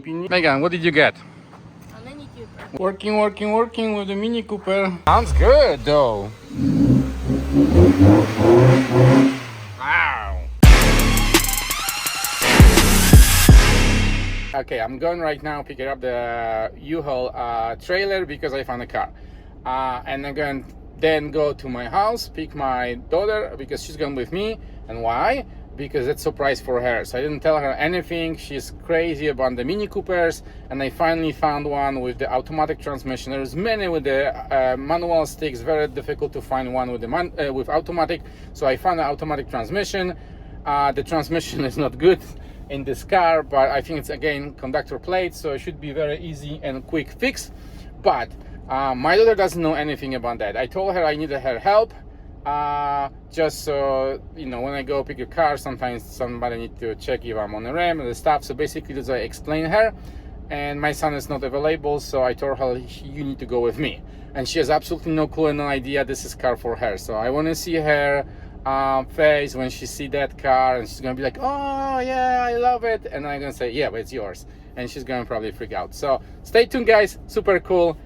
Pini. Megan, what did you get? A Mini Cooper. Working with the Mini Cooper. Sounds good though. Wow. Okay, I'm going right now picking up the U-Haul trailer because I found a car. And I'm going to then go to my house, pick my daughter because she's going with me. And why? Because it's a surprise for her. So I didn't tell her anything. She's crazy about the Mini Coopers. And I finally found one with the automatic transmission. There's many with the manual sticks. Very difficult to find one with the with automatic. So I found an automatic transmission. The transmission is not good in this car, but I think it's again conductor plate, so it should be very easy and quick fix. But my daughter doesn't know anything about that. I told her I needed her help, just so you know, when I go pick a car, sometimes somebody need to check if I'm on the RAM and the stuff. So basically, as I explain her, and my son is not available, so I told her you need to go with me, and she has absolutely no clue and no idea this is car for her. So I want to see her face when she see that car, and she's gonna be like, oh yeah, I love it, and I'm gonna say, yeah, but it's yours, and she's gonna probably freak out. So stay tuned, guys. Super cool.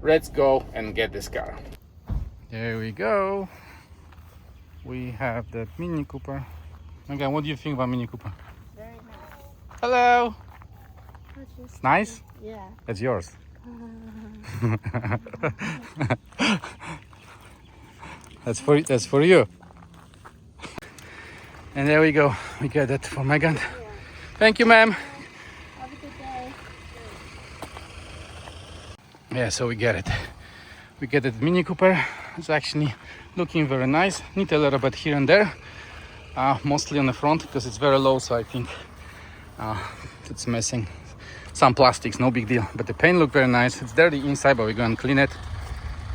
Let's go and get this car. There we go. We have the Mini Cooper. Okay, what do you think about Mini Cooper? Very nice. Hello. It's Nice. Yeah. It's yours. That's for you. And there we go. We get that for Megan. Yeah. Thank you, ma'am. Have a good day. Yeah, so we get it. We get it. Mini Cooper. It's actually looking very nice. Need a little bit here and there, mostly on the front because it's very low. So I think it's missing some plastics. No big deal. But the paint look very nice. It's dirty inside, but we're going to clean it.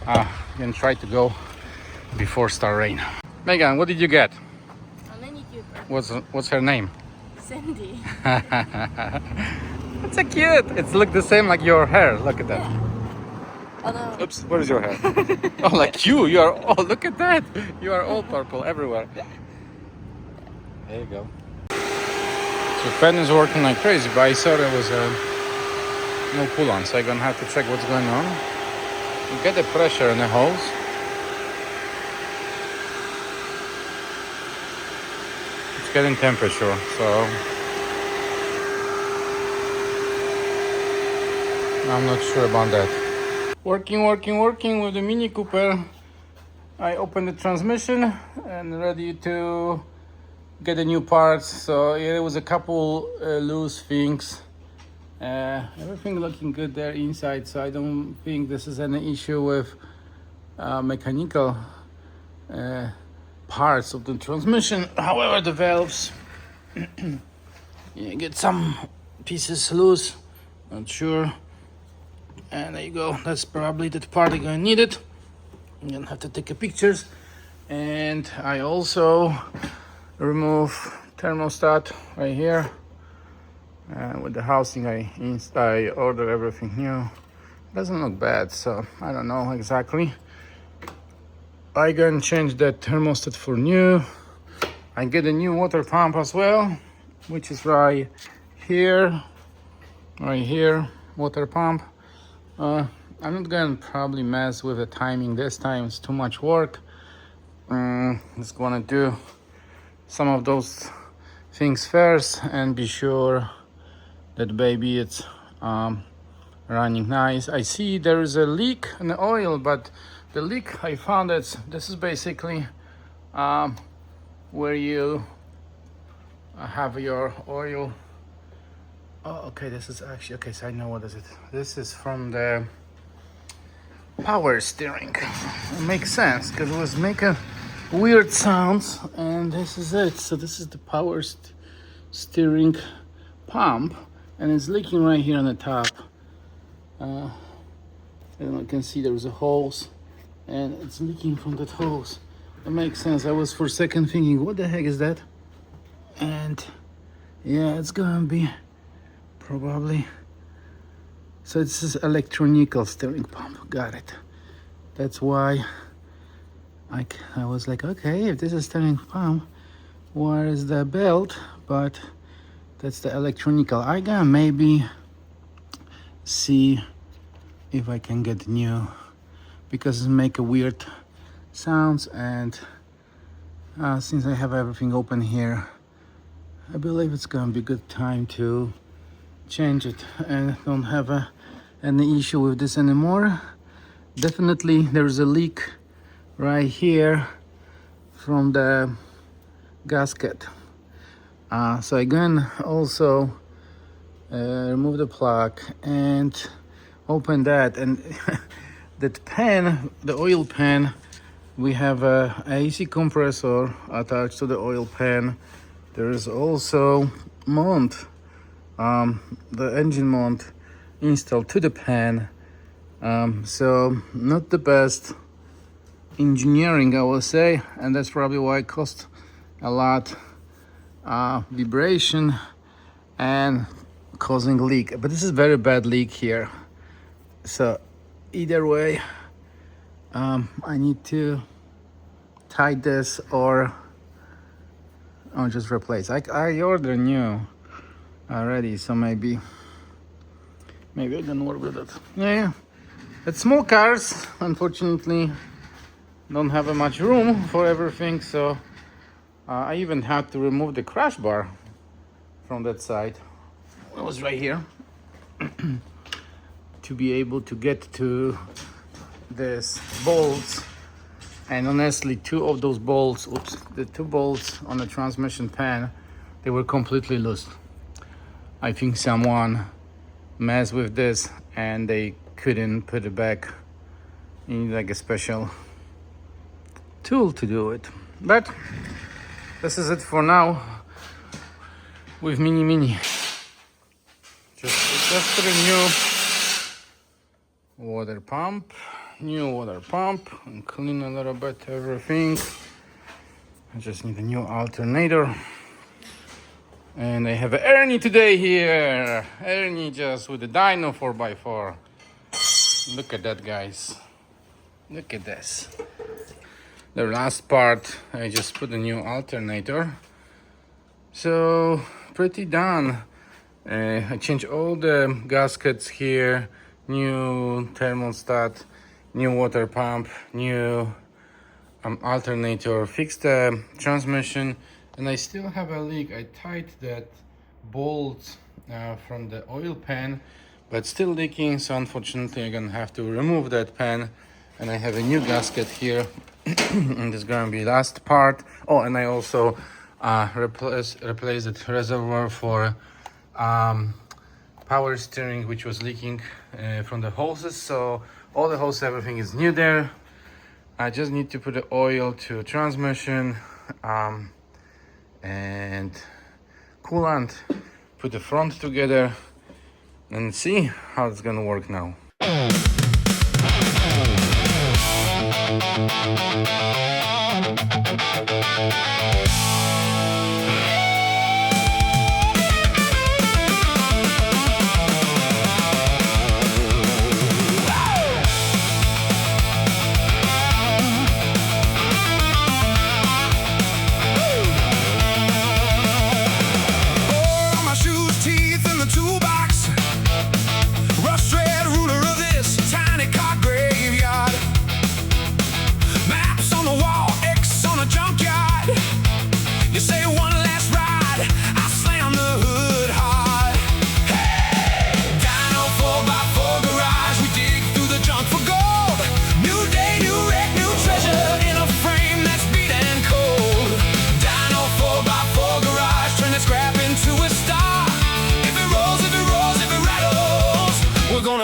We're going to try to go before start rain. Megan, what did you get? A Mini Cooper. What's her name? Cindy. It's so cute. It's look the same like your hair. Look at that. Yeah. Although, Oops, where is your hair? Oh, like you. You are. Oh, look at that. You are all purple everywhere. There you go. So fan is working like crazy, but I saw there was no pull on, so I'm gonna have to check what's going on. You get the pressure in the hose. It's getting temperature, so I'm not sure about that. Working with the Mini Cooper. I opened the transmission and ready to get the new parts. So yeah, there was a couple loose things. Everything looking good there inside, so I don't think this is any issue with mechanical parts of the transmission. However, the valves, you get some pieces loose, not sure. And there you go. That's probably the part I'm gonna need it. I'm gonna have to take a pictures. And I also remove thermostat right here. With the housing, I ordered everything new. Doesn't look bad, so I don't know exactly. I gonna change that thermostat for new. I get a new water pump as well, which is right here, water pump. I'm not gonna probably mess with the timing this time. It's too much work. Just gonna do some of those things first and be sure that baby it's running nice. I see there is a leak in the oil, but the leak I found this is basically where you have your oil. Oh, okay, this is actually, okay, so I know what is it. This is from the power steering. It makes sense because it was making weird sounds, and this is it. So this is the power steering pump, and it's leaking right here on the top. And you can see there's a hose, and it's leaking from that hose. It makes sense. I was for a second thinking, what the heck is that? And yeah, it's gonna be probably, so this is electronical steering pump. Got it. That's why I was like, okay, if this is steering pump, where is the belt? But That's the electronical. I gonna maybe see if I can get new, because it make a weird sounds, and since I have everything open here, I believe it's gonna be a good time to change it and don't have any issue with this anymore. Definitely there's a leak right here from the gasket. So again, also remove the plug and open that, and that pan, the oil pan, we have a AC compressor attached to the oil pan. There is also mount, the engine mount installed to the pan. So not the best engineering, I will say, and that's probably why it cost a lot. Vibration and causing leak, but this is very bad leak here. So either way, I need to tie this or just replace. I ordered new already, so maybe I can work with it. Yeah, it's small cars, unfortunately don't have much room for everything, so I even had to remove the crash bar from that side. It was right here to be able to get to this bolts. And honestly, two of those bolts, the two bolts on the transmission pan, they were completely loose. I think someone messed with this and they couldn't put it back. You need like a special tool to do it. But this is it for now with Mini. Just put a new water pump, and clean a little bit everything. I just need a new alternator. And I have Ernie today here. Ernie just with the dyno 4x4. Look at that, guys. Look at this. The last part, I just put a new alternator. So pretty done. I changed all the gaskets here, new thermostat, new water pump, new alternator, fixed the transmission, and I still have a leak. I tied that bolt from the oil pan, but still leaking, so unfortunately I'm gonna have to remove that pan, and I have a new gasket here. And this is gonna be last part. Oh, and I also replaced the reservoir for power steering, which was leaking from the hoses. So all the hoses, everything is new there. I just need to put the oil to transmission and coolant, put the front together, and see how it's gonna work now.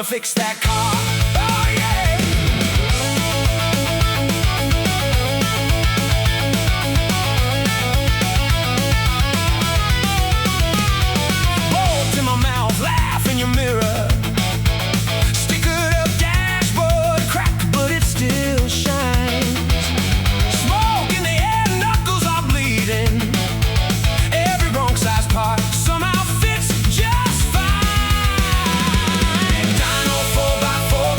Fix that car. Oh yeah. Bolt in my mouth, laugh in your mirror. Stick it up dashboard, crack, but it still shines. Smoke in the air, knuckles are bleeding. Every wrong size part somehow fits just fine. Dyno 4x4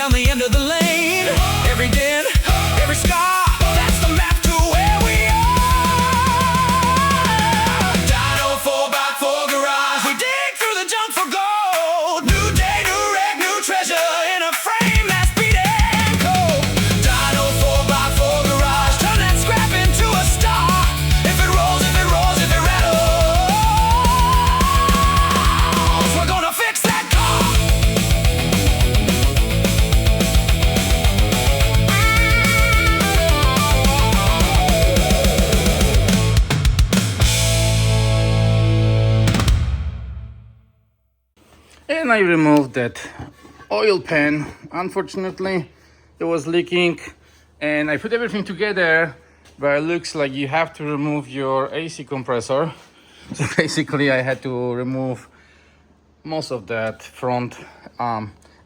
down the end of the lane. Every dent, every scar, that's the map to where we are. Dyno 4x4 garage, we dig through the junk for gold. New day, new wreck, new treasure in a frame that's beating cold. Dyno 4x4 garage, turn that scrap into a star. If it rolls, if it rolls, if it rattles, we're gonna fix that car. And I removed that oil pan. Unfortunately, it was leaking, and I put everything together, but it looks like you have to remove your AC compressor. So basically, I had to remove most of that front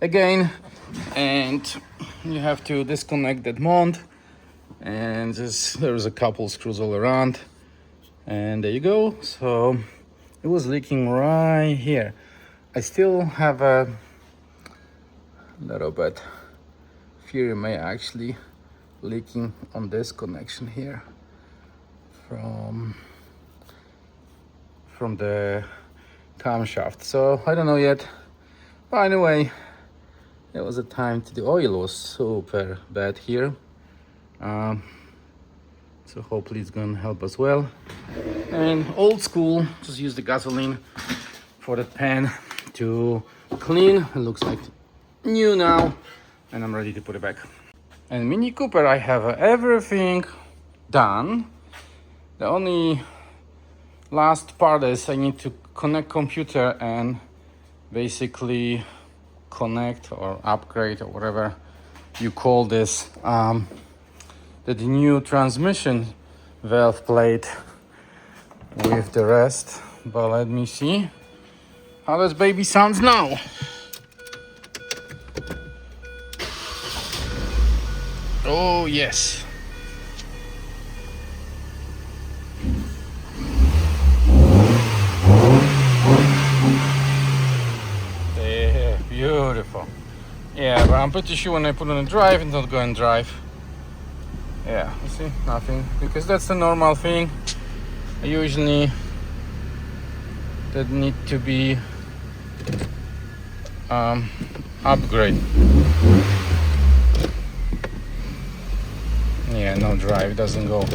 again, and you have to disconnect that mount, and there's a couple screws all around, and there you go. So it was leaking right here. I still have a little bit fury may actually leaking on this connection here from the camshaft. So I don't know yet, but anyway, it was a time to, the oil was super bad here, so hopefully it's gonna help as well. And old school, just use the gasoline for the pan to clean. It looks like new now, and I'm ready to put it back. And Mini Cooper, I have everything done. The only last part is I need to connect computer and basically connect or upgrade or whatever you call this, the new transmission valve plate with the rest. But let me see how this baby sounds now. Oh yes. Yeah, beautiful. Yeah, but I'm pretty sure when I put on a drive, it's not going to drive. Yeah, you see, nothing, because that's the normal thing. I usually that need to be upgrade. Yeah, no drive, doesn't go.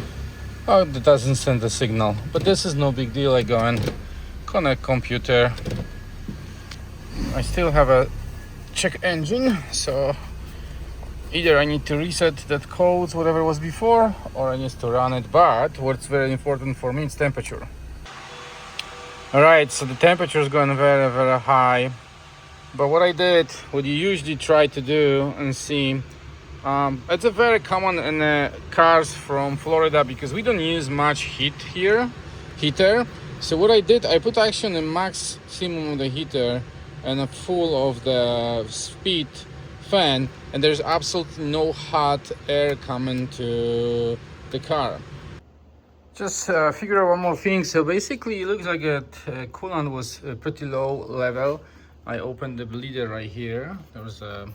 Oh, it doesn't send a signal, but this is no big deal. I go and connect computer. I still have a check engine, so either I need to reset that code, whatever was before, or I need to run it. But what's very important for me is temperature. All right, so the temperature is going very, very high. But what I did, what you usually try to do and see, it's a very common in cars from Florida because we don't use much heater. So what I did, I put actually a maximum of the heater and a full of the speed fan, and there's absolutely no hot air coming to the car. Just figure out one more thing. So basically it looks like a coolant was pretty low level. I opened the bleeder right here. There was a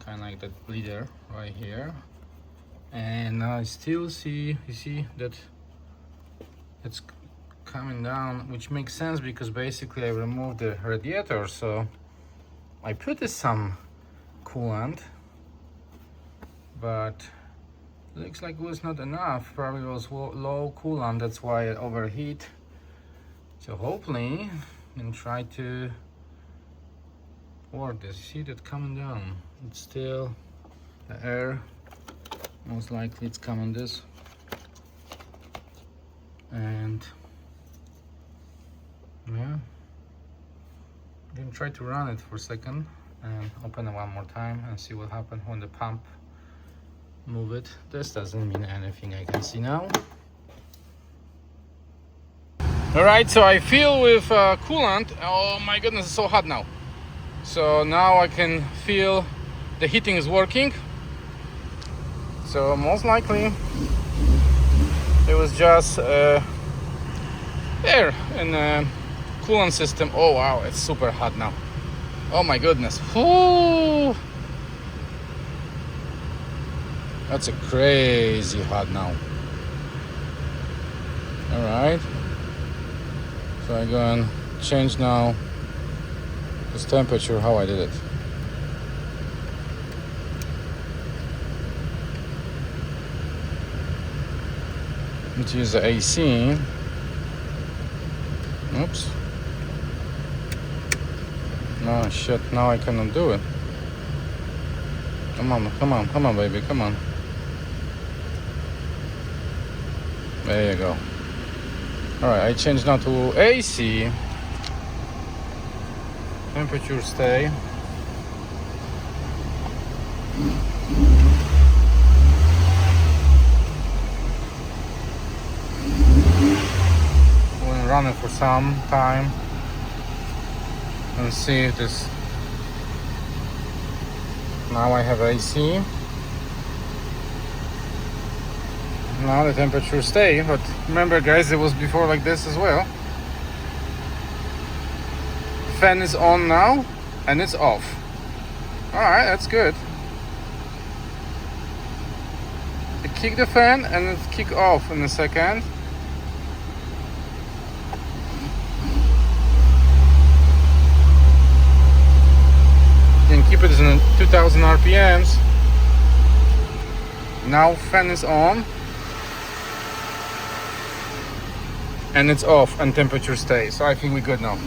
kind of like that bleeder right here, and I still see, you see that it's coming down, which makes sense because basically I removed the radiator, so I put some coolant, but looks like it was not enough. Probably was low coolant, that's why it overheat. So hopefully and try to work this. See that coming down? It's still the air, most likely it's coming this, and yeah, then try to run it for a second and open it one more time and see what happens when the pump move it. This doesn't mean anything, I can see now. All right, so I fill with coolant. Oh my goodness, it's so hot now. So now I can feel the heating is working. So most likely it was just air in the coolant system. Oh wow, it's super hot now. Oh my goodness. Ooh. That's a crazy hot now. Alright. So I'm going to change now this temperature, how I did it. Let's use the AC. Oops. No, shit, now I cannot do it. Come on, baby, come on. There you go. Alright, I changed now to AC. Temperature stay. We'll run it for some time and see if this. Now I have AC. Now the temperature stay, but remember guys, it was before like this as well. Fan is on now and it's off. Alright, that's good. It kick the fan and it kick off in a second. You can keep it in 2000 RPMs. Now fan is on and it's off and temperature stays. So I think we're good now.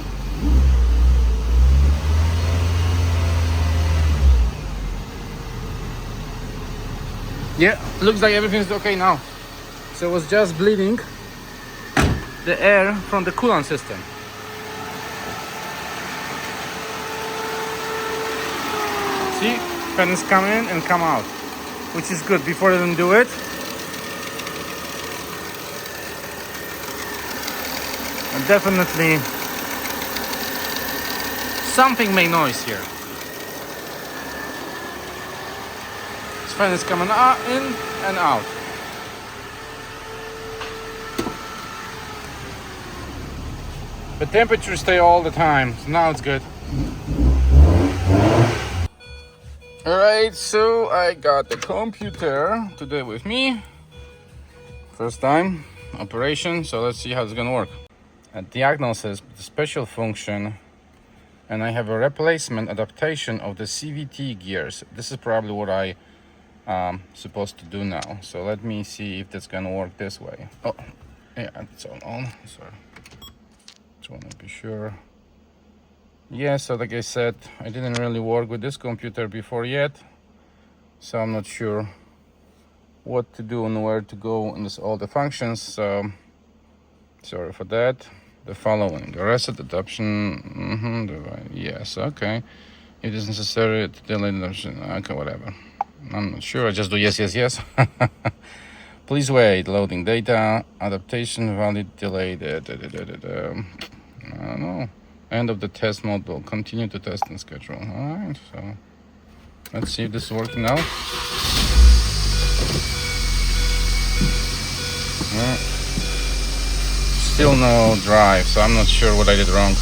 Yeah, looks like everything's okay now. So it was just bleeding the air from the coolant system. See, fans come in and come out, which is good. Before I didn't do it. And definitely something made noise here. This fan is coming out, in and out. The temperature stay all the time, so now it's good. Alright, so I got the computer today with me. First time operation, so let's see how it's gonna work. A diagnosis, the special function, and I have a replacement adaptation of the CVT gears. This is probably what I supposed to do now. So let me see if that's gonna work this way. Oh, yeah, it's all on. Sorry. Just wanna be sure. Yeah, so like I said, I didn't really work with this computer before yet, so I'm not sure what to do and where to go in this, all the functions, so sorry for that. The following: the reset adoption, yes, okay. It is necessary to delay the adoption, okay, whatever. I'm not sure, I just do yes, yes, yes. Please wait, loading data, adaptation, valid, delayed, I don't know. End of the test mode, will continue to test and schedule. Alright, so let's see if this is working now. Still no drive, so I'm not sure what I did wrong.